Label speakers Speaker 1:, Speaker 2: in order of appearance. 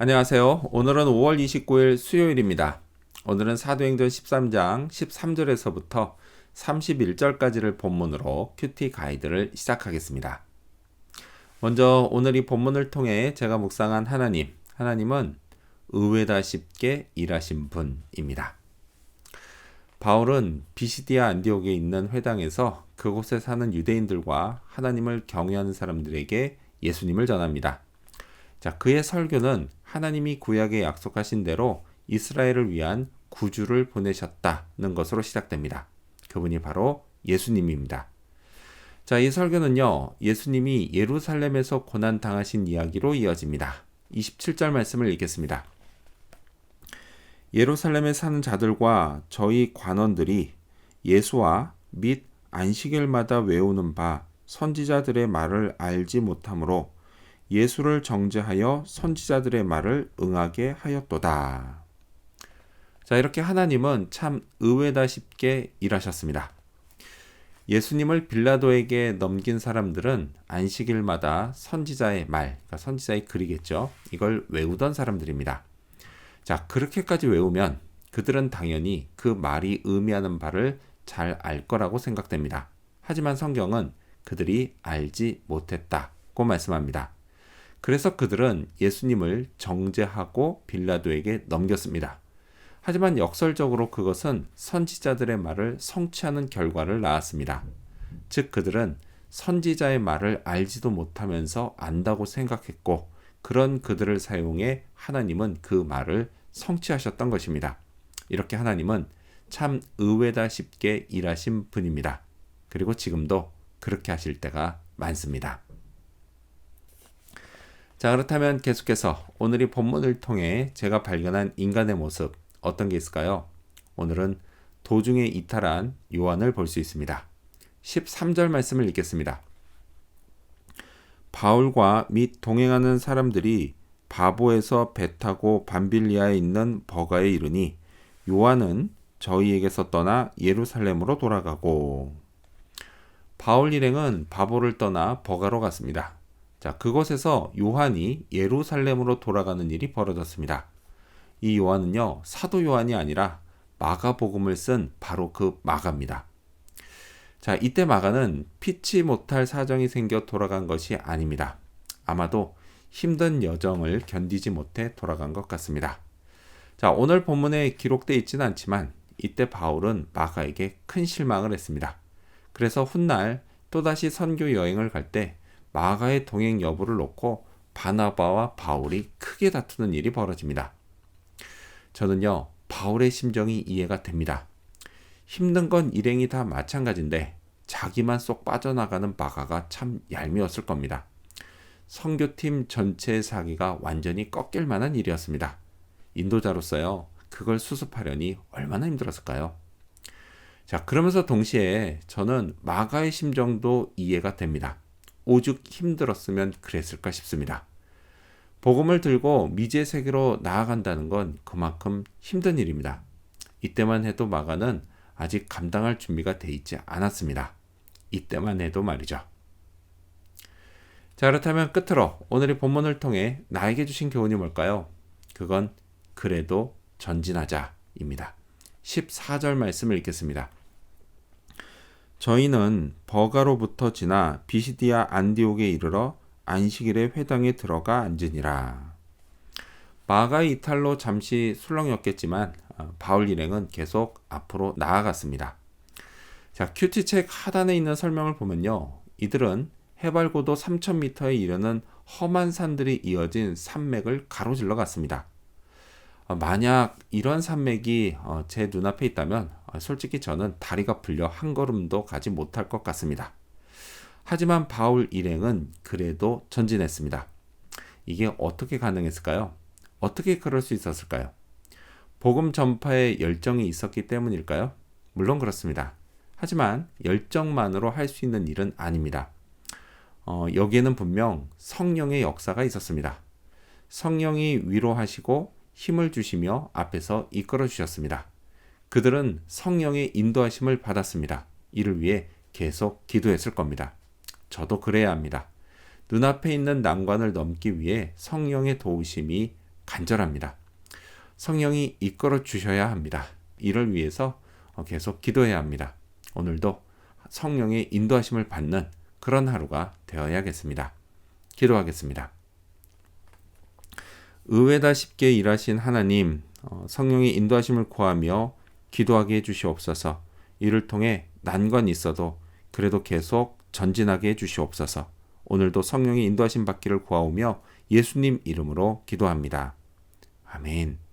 Speaker 1: 안녕하세요. 오늘은 5월 29일 수요일입니다. 오늘은 사도행전 13장 13절에서부터 31절까지를 본문으로 큐티 가이드를 시작하겠습니다. 먼저 오늘 이 본문을 통해 제가 묵상한 하나님은 의외다 싶게 일하신 분입니다. 바울은 비시디아 안디옥에 있는 회당에서 그곳에 사는 유대인들과 하나님을 경외하는 사람들에게 예수님을 전합니다. 자, 그의 설교는 하나님이 구약에 약속하신 대로 이스라엘을 위한 구주를 보내셨다는 것으로 시작됩니다. 그분이 바로 예수님입니다. 자, 이 설교는요, 예수님이 예루살렘에서 고난 당하신 이야기로 이어집니다. 27절 말씀을 읽겠습니다. 예루살렘에 사는 자들과 저희 관원들이 예수와 및 안식일마다 외우는 바 선지자들의 말을 알지 못하므로 예수를 정죄하여 선지자들의 말을 응하게 하였도다. 자, 이렇게 하나님은 참 의외다 싶게 일하셨습니다. 예수님을 빌라도에게 넘긴 사람들은 안식일마다 선지자의 말, 그러니까 선지자의 글이겠죠. 이걸 외우던 사람들입니다. 자, 그렇게까지 외우면 그들은 당연히 그 말이 의미하는 바를 잘 알 거라고 생각됩니다. 하지만 성경은 그들이 알지 못했다고 말씀합니다. 그래서 그들은 예수님을 정죄하고 빌라도에게 넘겼습니다. 하지만 역설적으로 그것은 선지자들의 말을 성취하는 결과를 낳았습니다. 즉 그들은 선지자의 말을 알지도 못하면서 안다고 생각했고 그런 그들을 사용해 하나님은 그 말을 성취하셨던 것입니다. 이렇게 하나님은 참 의외다 싶게 일하신 분입니다. 그리고 지금도 그렇게 하실 때가 많습니다. 자, 그렇다면 계속해서 오늘 이 본문을 통해 제가 발견한 인간의 모습 어떤 게 있을까요? 오늘은 도중에 이탈한 요한을 볼 수 있습니다. 13절 말씀을 읽겠습니다. 바울과 및 동행하는 사람들이 바보에서 배 타고 밤빌리아에 있는 버가에 이르니 요한은 저희에게서 떠나 예루살렘으로 돌아가고. 바울 일행은 바보를 떠나 버가로 갔습니다. 자, 그곳에서 요한이 예루살렘으로 돌아가는 일이 벌어졌습니다. 이 요한은요, 사도 요한이 아니라 마가복음을 쓴 바로 그 마가입니다. 자, 이때 마가는 피치 못할 사정이 생겨 돌아간 것이 아닙니다. 아마도 힘든 여정을 견디지 못해 돌아간 것 같습니다. 자, 오늘 본문에 기록되어 있지는 않지만 이때 바울은 마가에게 큰 실망을 했습니다. 그래서 훗날 또다시 선교 여행을 갈 때 마가의 동행 여부를 놓고 바나바와 바울이 크게 다투는 일이 벌어집니다. 저는요, 바울의 심정이 이해가 됩니다. 힘든 건 일행이 다 마찬가지인데 자기만 쏙 빠져나가는 마가가 참 얄미웠을 겁니다. 선교팀 전체의 사기가 완전히 꺾일 만한 일이었습니다. 인도자로서요, 그걸 수습하려니 얼마나 힘들었을까요? 자, 그러면서 동시에 저는 마가의 심정도 이해가 됩니다. 오죽 힘들었으면 그랬을까 싶습니다. 복음을 들고 미지의 세계로 나아간다는 건 그만큼 힘든 일입니다. 이때만 해도 마가는 아직 감당할 준비가 돼 있지 않았습니다. 이때만 해도 말이죠. 자, 그렇다면 끝으로 오늘의 본문을 통해 나에게 주신 교훈이 뭘까요? 그건 그래도 전진하자입니다. 14절 말씀을 읽겠습니다. 저희는 버가로부터 지나 비시디아 안디옥에 이르러 안식일에 회당에 들어가 앉으니라. 마가의 이탈로 잠시 술렁였겠지만 바울 일행은 계속 앞으로 나아갔습니다. 자, 큐티책 하단에 있는 설명을 보면요, 이들은 해발고도 3,000m에 이르는 험한 산들이 이어진 산맥을 가로질러 갔습니다. 만약 이런 산맥이 제 눈앞에 있다면 솔직히 저는 다리가 풀려 한 걸음도 가지 못할 것 같습니다. 하지만 바울 일행은 그래도 전진했습니다. 이게 어떻게 가능했을까요? 어떻게 그럴 수 있었을까요? 복음 전파에 열정이 있었기 때문일까요? 물론 그렇습니다. 하지만 열정만으로 할 수 있는 일은 아닙니다. 여기에는 분명 성령의 역사가 있었습니다. 성령이 위로하시고 힘을 주시며 앞에서 이끌어 주셨습니다. 그들은 성령의 인도하심을 받았습니다. 이를 위해 계속 기도했을 겁니다. 저도 그래야 합니다. 눈앞에 있는 난관을 넘기 위해 성령의 도우심이 간절합니다. 성령이 이끌어 주셔야 합니다. 이를 위해서 계속 기도해야 합니다. 오늘도 성령의 인도하심을 받는 그런 하루가 되어야겠습니다. 기도하겠습니다. 의외다 싶게 일하신 하나님, 성령의 인도하심을 구하며 기도하게 해주시옵소서. 이를 통해 난관이 있어도 그래도 계속 전진하게 해주시옵소서. 오늘도 성령의 인도하심 받기를 구하오며 예수님 이름으로 기도합니다. 아멘.